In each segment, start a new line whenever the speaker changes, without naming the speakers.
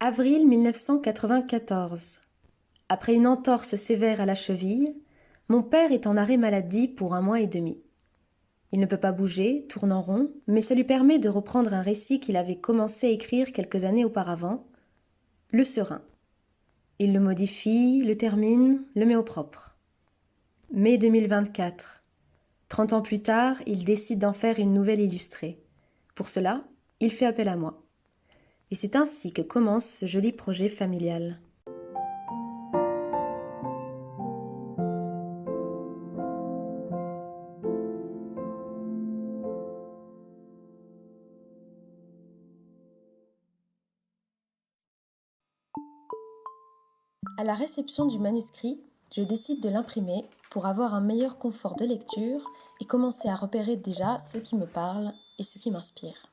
Avril 1994. Après une entorse sévère à la cheville, mon père est en arrêt maladie pour 1 mois et demi. Il ne peut pas bouger, tourne en rond, mais ça lui permet de reprendre un récit qu'il avait commencé à écrire quelques années auparavant, Le Serein. Il le modifie, le termine, le met au propre. Mai 2024. 30 ans plus tard, il décide d'en faire une nouvelle illustrée. Pour cela, il fait appel à moi. Et c'est ainsi que commence ce joli projet familial. À la réception du manuscrit, je décide de l'imprimer pour avoir un meilleur confort de lecture et commencer à repérer déjà ce qui me parle et ce qui m'inspire.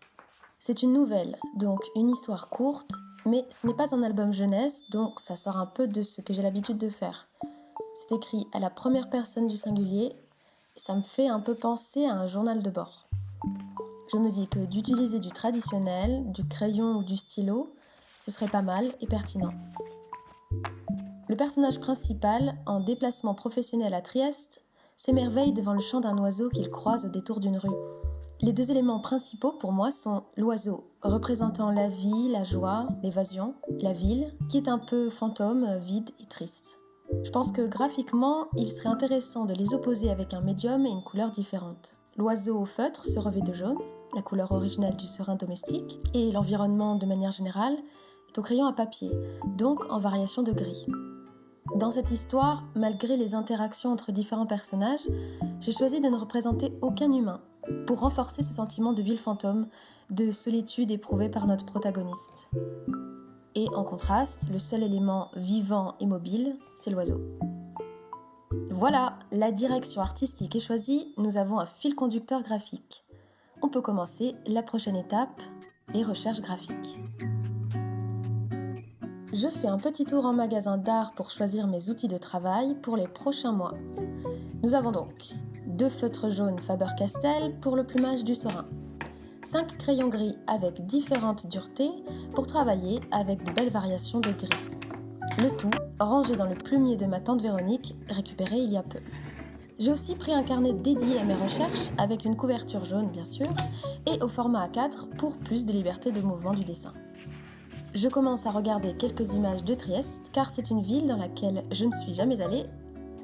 C'est une nouvelle, donc une histoire courte, mais ce n'est pas un album jeunesse, donc ça sort un peu de ce que j'ai l'habitude de faire. C'est écrit à la première personne du singulier et ça me fait un peu penser à un journal de bord. Je me dis que d'utiliser du traditionnel, du crayon ou du stylo, ce serait pas mal et pertinent. Le personnage principal, en déplacement professionnel à Trieste, s'émerveille devant le chant d'un oiseau qu'il croise au détour d'une rue. Les deux éléments principaux pour moi sont l'oiseau, représentant la vie, la joie, l'évasion, la ville, qui est un peu fantôme, vide et triste. Je pense que graphiquement, il serait intéressant de les opposer avec un médium et une couleur différente. L'oiseau au feutre se revêt de jaune, la couleur originelle du serin domestique, et l'environnement de manière générale est au crayon à papier, donc en variation de gris. Dans cette histoire, malgré les interactions entre différents personnages, j'ai choisi de ne représenter aucun humain, pour renforcer ce sentiment de ville fantôme, de solitude éprouvé par notre protagoniste. Et en contraste, le seul élément vivant et mobile, c'est l'oiseau. Voilà, la direction artistique est choisie, nous avons un fil conducteur graphique. On peut commencer la prochaine étape, les recherches graphiques. Je fais un petit tour en magasin d'art pour choisir mes outils de travail pour les prochains mois. Nous avons donc 2 feutres jaunes Faber-Castell pour le plumage du serin, 5 crayons gris avec différentes duretés pour travailler avec de belles variations de gris. Le tout rangé dans le plumier de ma tante Véronique, récupéré il y a peu. J'ai aussi pris un carnet dédié à mes recherches avec une couverture jaune bien sûr et au format A4 pour plus de liberté de mouvement du dessin. Je commence à regarder quelques images de Trieste car c'est une ville dans laquelle je ne suis jamais allée.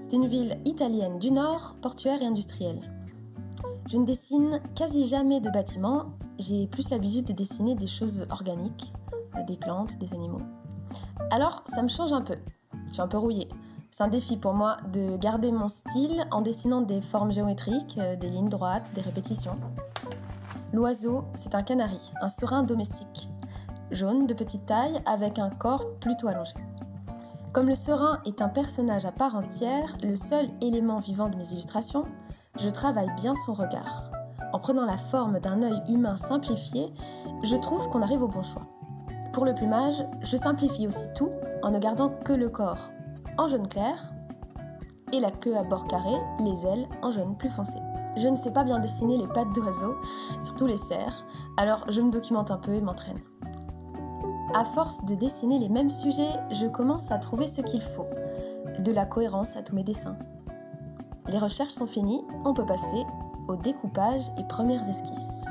C'est une ville italienne du nord, portuaire et industrielle. Je ne dessine quasi jamais de bâtiments, j'ai plus l'habitude de dessiner des choses organiques, des plantes, des animaux. Alors ça me change un peu, je suis un peu rouillée. C'est un défi pour moi de garder mon style en dessinant des formes géométriques, des lignes droites, des répétitions. L'oiseau, c'est un canari, un serin domestique, jaune de petite taille avec un corps plutôt allongé. Comme le serin est un personnage à part entière, le seul élément vivant de mes illustrations, je travaille bien son regard. En prenant la forme d'un œil humain simplifié, je trouve qu'on arrive au bon choix. Pour le plumage, je simplifie aussi tout en ne gardant que le corps en jaune clair et la queue à bord carré, les ailes en jaune plus foncé. Je ne sais pas bien dessiner les pattes d'oiseaux, surtout les cerfs, alors je me documente un peu et m'entraîne. À force de dessiner les mêmes sujets, je commence à trouver ce qu'il faut, de la cohérence à tous mes dessins. Les recherches sont finies, on peut passer au découpage et premières esquisses.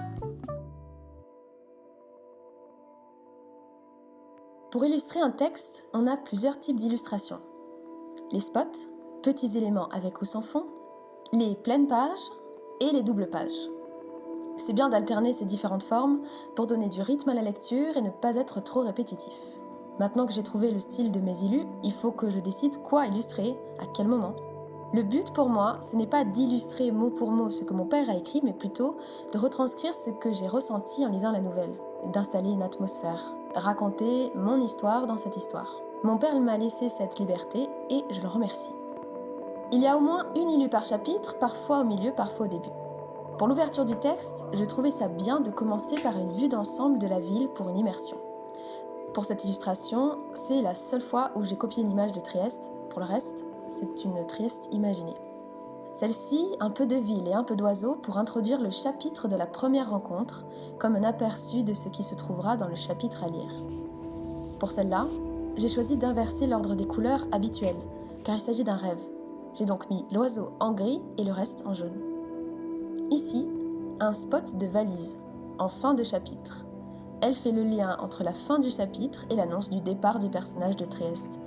Pour illustrer un texte, on a plusieurs types d'illustrations. Les spots, petits éléments avec ou sans fond, les pleines pages et les doubles pages. C'est bien d'alterner ces différentes formes pour donner du rythme à la lecture et ne pas être trop répétitif. Maintenant que j'ai trouvé le style de mes illus, il faut que je décide quoi illustrer, à quel moment. Le but pour moi, ce n'est pas d'illustrer mot pour mot ce que mon père a écrit, mais plutôt de retranscrire ce que j'ai ressenti en lisant la nouvelle, d'installer une atmosphère, raconter mon histoire dans cette histoire. Mon père m'a laissé cette liberté et je le remercie. Il y a au moins une illu par chapitre, parfois au milieu, parfois au début. Pour l'ouverture du texte, je trouvais ça bien de commencer par une vue d'ensemble de la ville pour une immersion. Pour cette illustration, c'est la seule fois où j'ai copié une image de Trieste. Pour le reste, c'est une Trieste imaginée. Celle-ci, un peu de ville et un peu d'oiseaux pour introduire le chapitre de la première rencontre, comme un aperçu de ce qui se trouvera dans le chapitre à lire. Pour celle-là, j'ai choisi d'inverser l'ordre des couleurs habituelles, car il s'agit d'un rêve. J'ai donc mis l'oiseau en gris et le reste en jaune. Ici, un spot de valise, en fin de chapitre. Elle fait le lien entre la fin du chapitre et l'annonce du départ du personnage de Trieste.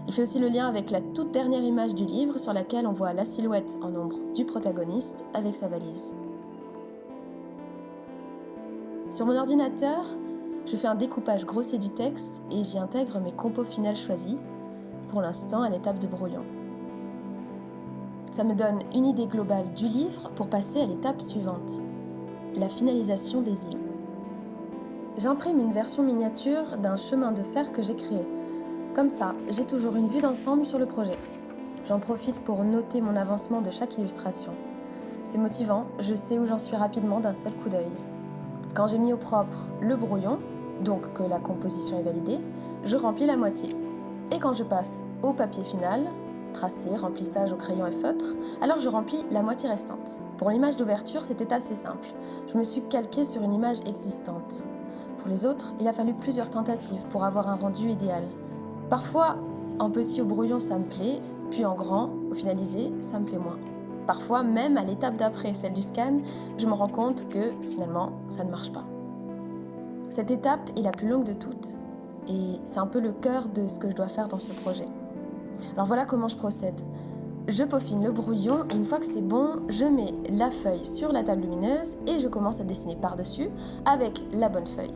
Il fait aussi le lien avec la toute dernière image du livre sur laquelle on voit la silhouette en ombre du protagoniste avec sa valise. Sur mon ordinateur, je fais un découpage grossier du texte et j'y intègre mes compos finales choisis, pour l'instant à l'étape de brouillon. Ça me donne une idée globale du livre pour passer à l'étape suivante, la finalisation des îlots. J'imprime une version miniature d'un chemin de fer que j'ai créé. Comme ça, j'ai toujours une vue d'ensemble sur le projet. J'en profite pour noter mon avancement de chaque illustration. C'est motivant, je sais où j'en suis rapidement d'un seul coup d'œil. Quand j'ai mis au propre le brouillon, donc que la composition est validée, je remplis la moitié. Et quand je passe au papier final, tracé, remplissage au crayon et feutre, alors je remplis la moitié restante. Pour l'image d'ouverture, c'était assez simple. Je me suis calquée sur une image existante. Pour les autres, il a fallu plusieurs tentatives pour avoir un rendu idéal. Parfois, en petit au brouillon, ça me plaît, puis en grand, au finalisé, ça me plaît moins. Parfois, même à l'étape d'après, celle du scan, je me rends compte que, finalement, ça ne marche pas. Cette étape est la plus longue de toutes, et c'est un peu le cœur de ce que je dois faire dans ce projet. Alors voilà comment je procède. Je peaufine le brouillon, et une fois que c'est bon, je mets la feuille sur la table lumineuse, et je commence à dessiner par-dessus avec la bonne feuille.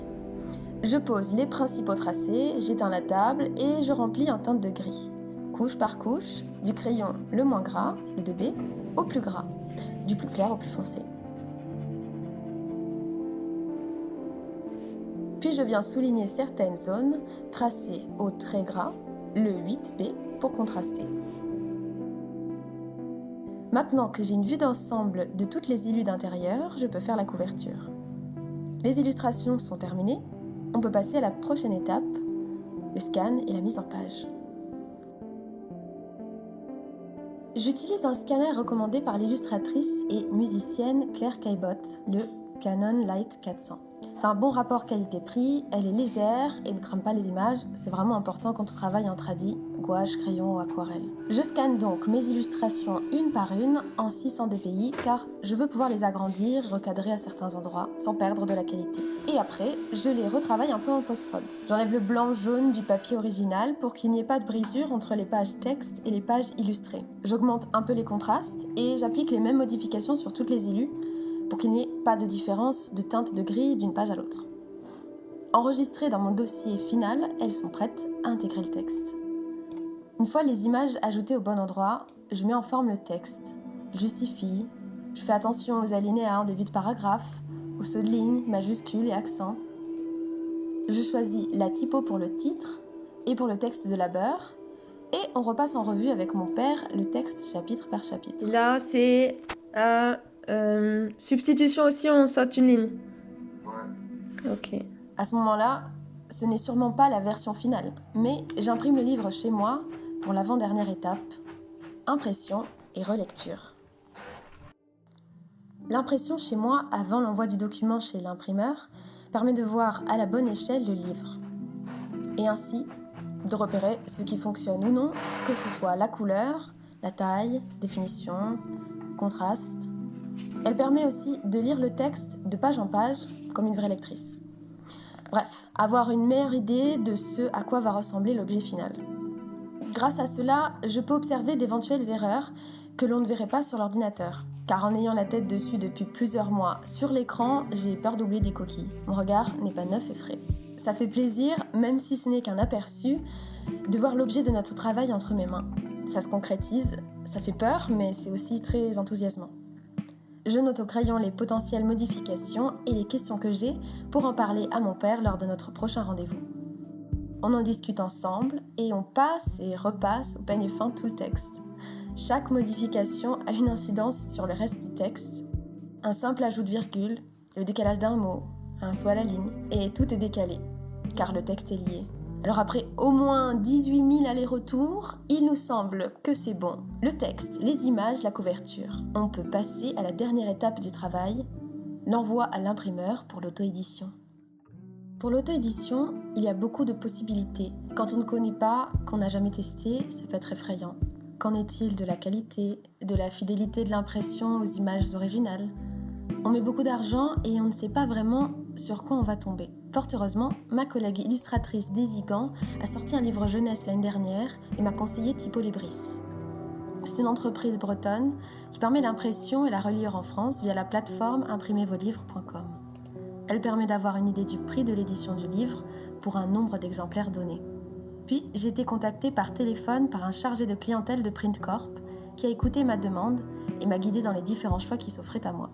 Je pose les principaux tracés, j'éteins la table et je remplis en teinte de gris. Couche par couche, du crayon le moins gras, le 2B, au plus gras, du plus clair au plus foncé. Puis je viens souligner certaines zones, tracées au trait gras, le 8B, pour contraster. Maintenant que j'ai une vue d'ensemble de toutes les illus d'intérieur, je peux faire la couverture. Les illustrations sont terminées. On peut passer à la prochaine étape, le scan et la mise en page. J'utilise un scanner recommandé par l'illustratrice et musicienne Claire Caillebotte, le Canon Light 400. C'est un bon rapport qualité-prix, elle est légère et ne crame pas les images, c'est vraiment important quand on travaille en tradi, gouache, crayon ou aquarelle. Je scanne donc mes illustrations une par une en 600 dpi car je veux pouvoir les agrandir, recadrer à certains endroits sans perdre de la qualité. Et après, je les retravaille un peu en post-prod. J'enlève le blanc-jaune du papier original pour qu'il n'y ait pas de brisure entre les pages texte et les pages illustrées. J'augmente un peu les contrastes et j'applique les mêmes modifications sur toutes les illus pour qu'il n'y ait pas de différence de teinte de gris d'une page à l'autre. Enregistrées dans mon dossier final, elles sont prêtes à intégrer le texte. Une fois les images ajoutées au bon endroit, je mets en forme le texte, je justifie, je fais attention aux alinéas en début de paragraphe, aux sauts de ligne, majuscules et accents. Je choisis la typo pour le titre et pour le texte de labeur, et on repasse en revue avec mon père le texte chapitre par chapitre.
Là, c'est à substitution aussi, on saute une ligne.
Ouais.
Ok.
À ce moment-là, ce n'est sûrement pas la version finale, mais j'imprime le livre chez moi pour l'avant-dernière étape, impression et relecture. L'impression chez moi, avant l'envoi du document chez l'imprimeur, permet de voir à la bonne échelle le livre. Et ainsi, de repérer ce qui fonctionne ou non, que ce soit la couleur, la taille, définition, contraste. Elle permet aussi de lire le texte de page en page comme une vraie lectrice. Bref, avoir une meilleure idée de ce à quoi va ressembler l'objet final. Grâce à cela, je peux observer d'éventuelles erreurs que l'on ne verrait pas sur l'ordinateur. Car en ayant la tête dessus depuis plusieurs mois sur l'écran, j'ai peur d'oublier des coquilles. Mon regard n'est pas neuf et frais. Ça fait plaisir, même si ce n'est qu'un aperçu, de voir l'objet de notre travail entre mes mains. Ça se concrétise, ça fait peur, mais c'est aussi très enthousiasmant. Je note au crayon les potentielles modifications et les questions que j'ai pour en parler à mon père lors de notre prochain rendez-vous. On en discute ensemble et on passe et repasse au peigne fin tout le texte. Chaque modification a une incidence sur le reste du texte. Un simple ajout de virgule, le décalage d'un mot, un saut à la ligne, et tout est décalé, car le texte est lié. Alors après au moins 18 000 allers-retours, il nous semble que c'est bon. Le texte, les images, la couverture. On peut passer à la dernière étape du travail, l'envoi à l'imprimeur pour l'auto-édition. Pour l'auto-édition, il y a beaucoup de possibilités. Quand on ne connaît pas, qu'on n'a jamais testé, ça peut être effrayant. Qu'en est-il de la qualité, de la fidélité de l'impression aux images originales ? On met beaucoup d'argent et on ne sait pas vraiment sur quoi on va tomber. Fort heureusement, ma collègue illustratrice Daisy Gant a sorti un livre jeunesse l'année dernière et m'a conseillé Typo Libris. C'est une entreprise bretonne qui permet l'impression et la reliure en France via la plateforme imprimezvoslivres.com. Elle permet d'avoir une idée du prix de l'édition du livre pour un nombre d'exemplaires donné. Puis, j'ai été contactée par téléphone par un chargé de clientèle de Print Corp qui a écouté ma demande et m'a guidée dans les différents choix qui s'offraient à moi.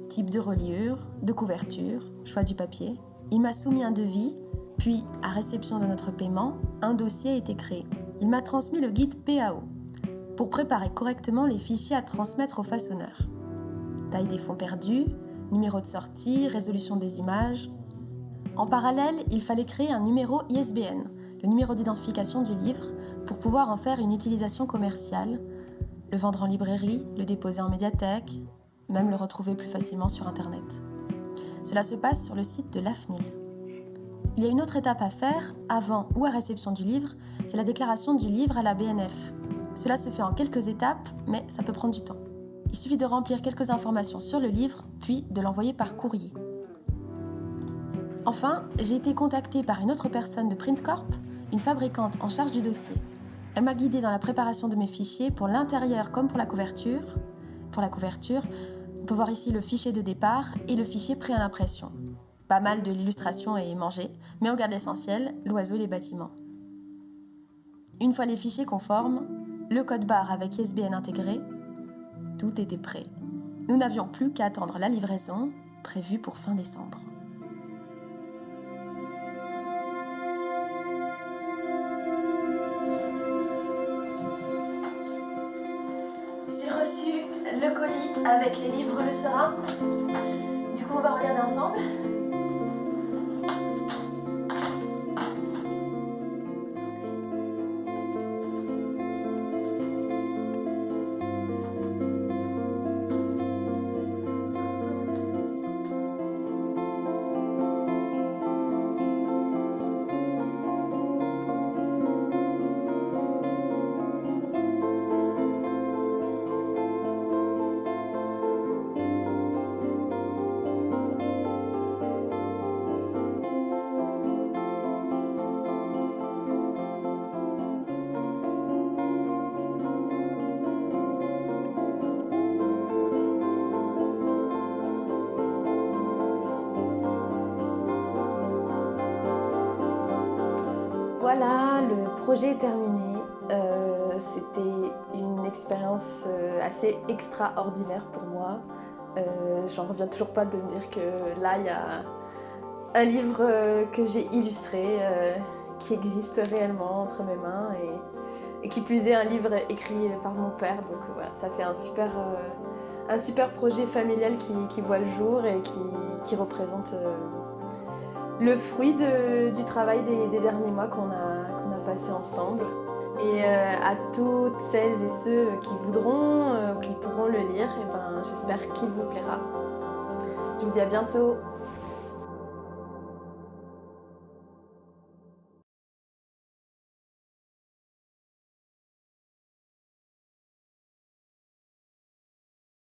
Type de reliure, de couverture, choix du papier. Il m'a soumis un devis, puis, à réception de notre paiement, un dossier a été créé. Il m'a transmis le guide PAO pour préparer correctement les fichiers à transmettre au façonneur. Taille des fonds perdus, numéro de sortie, résolution des images. En parallèle, il fallait créer un numéro ISBN, le numéro d'identification du livre, pour pouvoir en faire une utilisation commerciale, le vendre en librairie, le déposer en médiathèque, même le retrouver plus facilement sur Internet. Cela se passe sur le site de l'AFNIL. Il y a une autre étape à faire, avant ou à réception du livre, c'est la déclaration du livre à la BNF. Cela se fait en quelques étapes, mais ça peut prendre du temps. Il suffit de remplir quelques informations sur le livre, puis de l'envoyer par courrier. Enfin, j'ai été contactée par une autre personne de Print Corp, une fabricante en charge du dossier. Elle m'a guidée dans la préparation de mes fichiers pour l'intérieur comme pour la couverture. Pour la couverture, on peut voir ici le fichier de départ et le fichier prêt à l'impression. Pas mal de l'illustration est mangée, mais on garde l'essentiel, l'oiseau et les bâtiments. Une fois les fichiers conformes, le code barre avec ISBN intégré, tout était prêt. Nous n'avions plus qu'à attendre la livraison, prévue pour fin décembre. J'ai reçu le colis avec les livres Le Serein. Du coup, on va regarder ensemble. Voilà, le projet est terminé. C'était une expérience assez extraordinaire pour moi. J'en reviens toujours pas de me dire que là, il y a un livre que j'ai illustré qui existe réellement entre mes mains et qui plus est un livre écrit par mon père. Donc voilà, ça fait un super projet familial qui voit le jour et qui représente le fruit du travail des derniers mois qu'on a passé ensemble. Et à toutes celles et ceux qui voudront, qui pourront le lire, j'espère qu'il vous plaira. Je vous dis à bientôt.